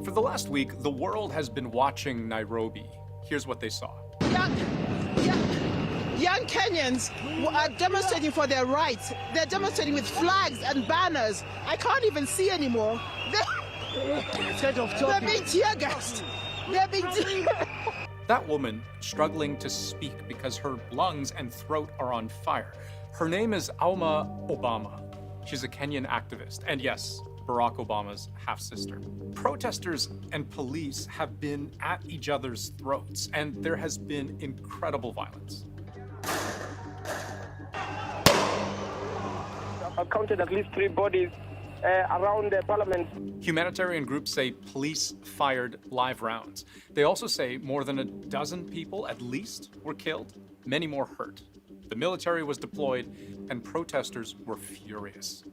For the last week, the world has been watching Nairobi. Here's what they saw. Young Kenyans are demonstrating for their rights. They're demonstrating with flags and banners. I can't even see anymore. They're being tear gassed. They're being That woman struggling to speak because her lungs and throat are on fire. Her name is Alma Obama. She's a Kenyan activist, and yes, Barack Obama's half-sister. Protesters and police have been at each other's throats, and there has been incredible violence. I've counted at least 3 bodies around the parliament. Humanitarian groups say police fired live rounds. They also say more than a dozen people, at least, were killed, many more hurt. The military was deployed, and protesters were furious.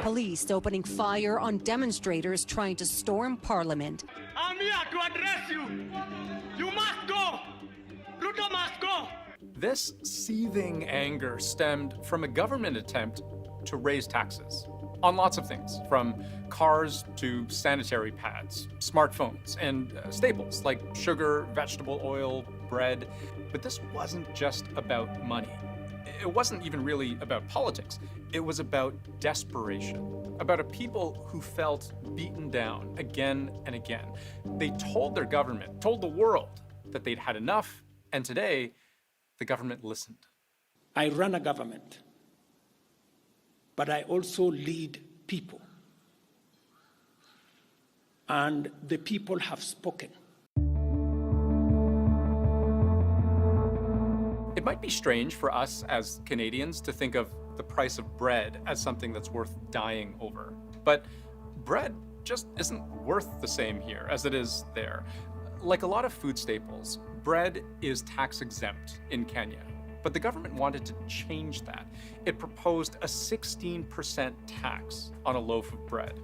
Police opening fire on demonstrators trying to storm Parliament. I'm here to address you. You must go. Ruto must go. This seething anger stemmed from a government attempt to raise taxes on lots of things, from cars to sanitary pads, smartphones, and staples like sugar, vegetable oil, bread. But this wasn't just about money. It wasn't even really about politics. It was about desperation, about a people who felt beaten down again and again. They told their government, told the world that they'd had enough, and today, the government listened. I run a government, but I also lead people. And the people have spoken. It might be strange for us as Canadians to think of the price of bread as something that's worth dying over. But bread just isn't worth the same here as it is there. Like a lot of food staples, bread is tax exempt in Kenya. But the government wanted to change that. It proposed a 16% tax on a loaf of bread.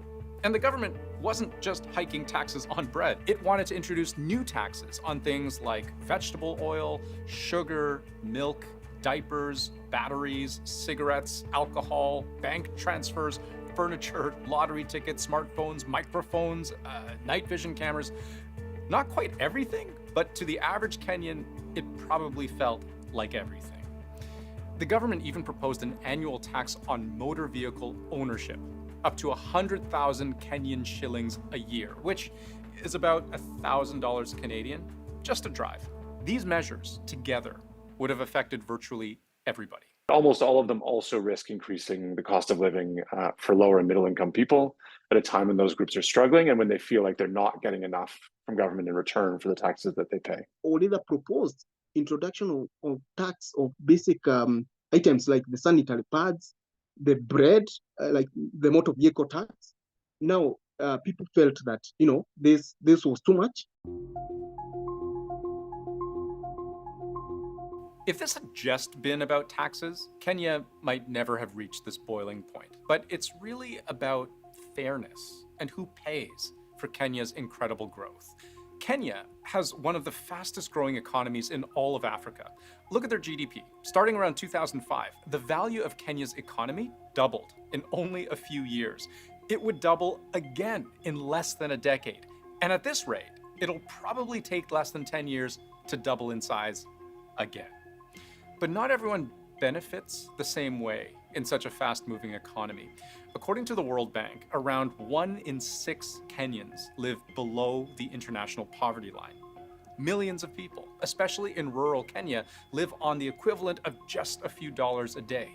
And the government wasn't just hiking taxes on bread. It wanted to introduce new taxes on things like vegetable oil, sugar, milk, diapers, batteries, cigarettes, alcohol, bank transfers, furniture, lottery tickets, smartphones, microphones, night vision cameras. Not quite everything, but to the average Kenyan, it probably felt like everything. The government even proposed an annual tax on motor vehicle ownership, up to 100,000 Kenyan shillings a year, which is about $1,000 Canadian just to drive. These measures together would have affected virtually everybody. Almost all of them also risk increasing the cost of living for lower and middle income people at a time when those groups are struggling and when they feel like they're not getting enough from government in return for the taxes that they pay. Already proposed introduction of tax of basic items like the sanitary pads, the bread, like the motor vehicle tax. Now, people felt that, this was too much. If this had just been about taxes, Kenya might never have reached this boiling point. But it's really about fairness and who pays for Kenya's incredible growth. Kenya has one of the fastest growing economies in all of Africa. Look at their GDP. Starting around 2005, the value of Kenya's economy doubled in only a few years. It would double again in less than a decade. And at this rate, it'll probably take less than 10 years to double in size again. But not everyone benefits the same way in such a fast-moving economy. According to the World Bank, around 1 in 6 Kenyans live below the international poverty line. Millions of people, especially in rural Kenya, live on the equivalent of just a few dollars a day.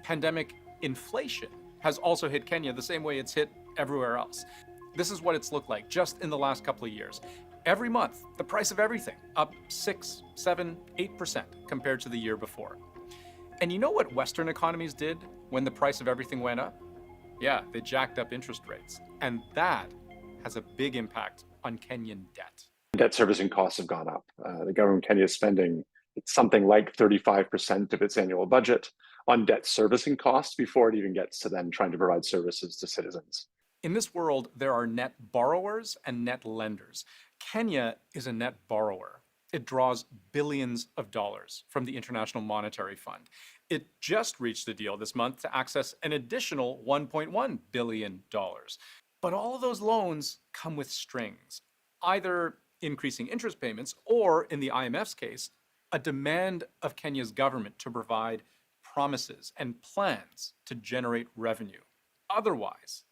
Pandemic inflation has also hit Kenya the same way it's hit everywhere else. This is what it's looked like just in the last couple of years. Every month, the price of everything up 6, 7, 8% compared to the year before. And you know what Western economies did when the price of everything went up? Yeah, they jacked up interest rates. And that has a big impact on Kenyan debt. Debt servicing costs have gone up. The government of Kenya is spending something like 35% of its annual budget on debt servicing costs before it even gets to then trying to provide services to citizens. In this world, there are net borrowers and net lenders. Kenya is a net borrower. It draws billions of dollars from the International Monetary Fund. It just reached a deal this month to access an additional $1.1 billion. But all of those loans come with strings, either increasing interest payments or, in the IMF's case, a demand of Kenya's government to provide promises and plans to generate revenue. Otherwise,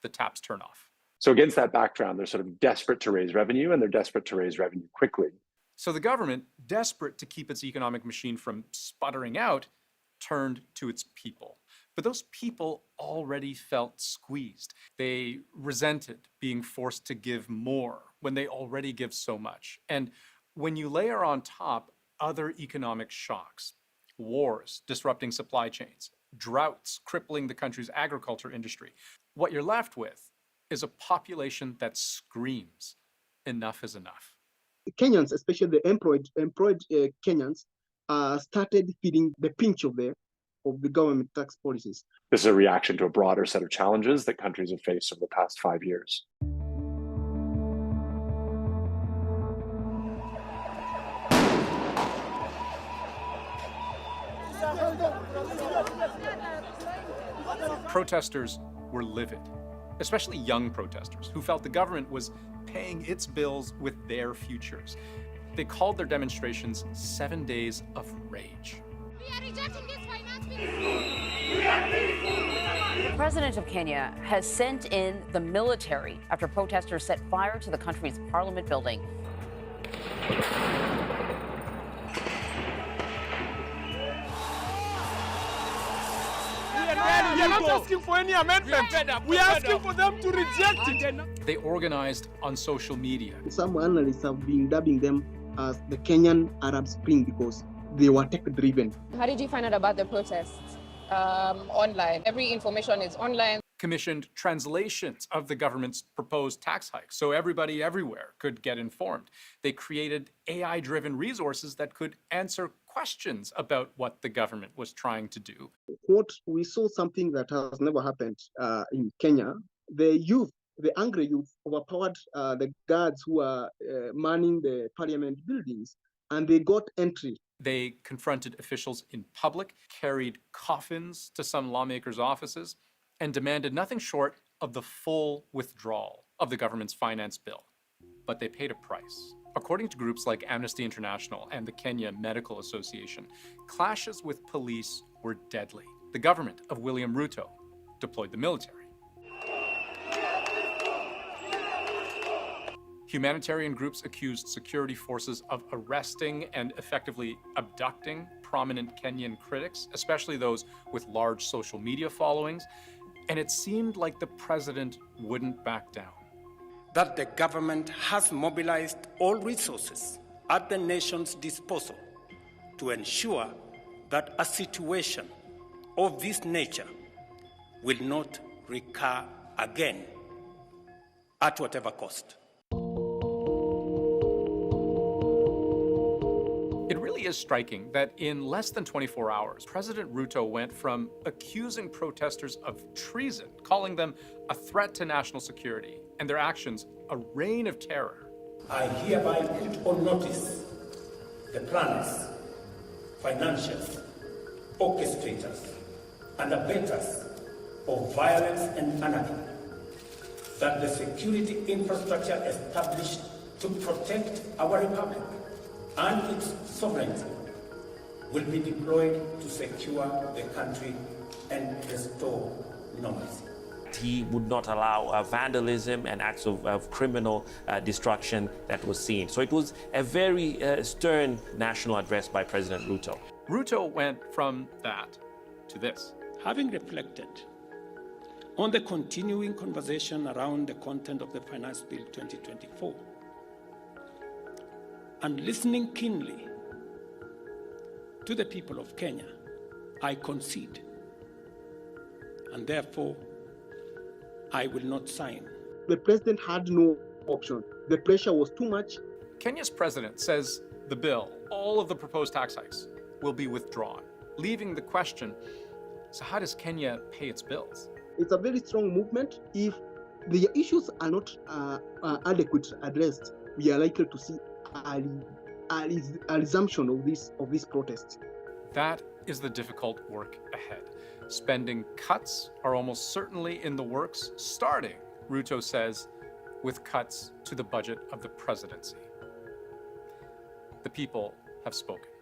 the taps turn off. So against that background, they're sort of desperate to raise revenue, and they're desperate to raise revenue quickly. So the government, desperate to keep its economic machine from sputtering out, turned to its people. But those people already felt squeezed. They resented being forced to give more when they already give so much. And when you layer on top other economic shocks, wars disrupting supply chains, droughts crippling the country's agriculture industry, what you're left with is a population that screams, enough is enough. Kenyans, especially the employed Kenyans, started feeling the pinch of the government tax policies. This is a reaction to a broader set of challenges that countries have faced over the past 5 years. Protesters were livid, especially young protesters who felt the government was paying its bills with their futures. They called their demonstrations 7 days of rage. We are rejecting this finance bill. The president of Kenya has sent in the military after protesters set fire to the country's parliament building. We are not asking for any amendment. We are asking for them to reject it. They organized on social media. Some analysts have been dubbing them as the Kenyan Arab Spring because they were tech-driven. How did you find out about the protests? Online. Every information is online. Commissioned translations of the government's proposed tax hikes so everybody everywhere could get informed. They created AI-driven resources that could answer questions about what the government was trying to do. What we saw, something that has never happened in Kenya, the angry youth overpowered the guards who are manning the parliament buildings, and they got entry. They confronted officials in public, carried coffins to some lawmakers' offices, and demanded nothing short of the full withdrawal of the government's finance bill. But they paid a price. According to groups like Amnesty International and the Kenya Medical Association, clashes with police were deadly. The government of William Ruto deployed the military. Humanitarian groups accused security forces of arresting and effectively abducting prominent Kenyan critics, especially those with large social media followings. And it seemed like the president wouldn't back down. That the government has mobilized all resources at the nation's disposal to ensure that a situation of this nature will not recur again at whatever cost. It really is striking that in less than 24 hours, President Ruto went from accusing protesters of treason, calling them a threat to national security, and their actions a reign of terror. I hereby put on notice the planners, financiers, orchestrators, and abettors of violence and anarchy that the security infrastructure established to protect our republic and its sovereignty will be deployed to secure the country and restore normalcy. He would not allow vandalism and acts of criminal destruction that was seen. So it was a very stern national address by President Ruto. Ruto went from that to this. Having reflected on the continuing conversation around the content of the Finance Bill 2024, and listening keenly to the people of Kenya, I concede, and therefore I will not sign. The president had no option. The pressure was too much. Kenya's president says the bill, all of the proposed tax hikes, will be withdrawn, leaving the question, so how does Kenya pay its bills? It's a very strong movement. If the issues are not adequately addressed, we are likely to see a resumption of this protest. That is the difficult work ahead. Spending cuts are almost certainly in the works, starting Ruto says, with cuts to the budget of the presidency. The people have spoken.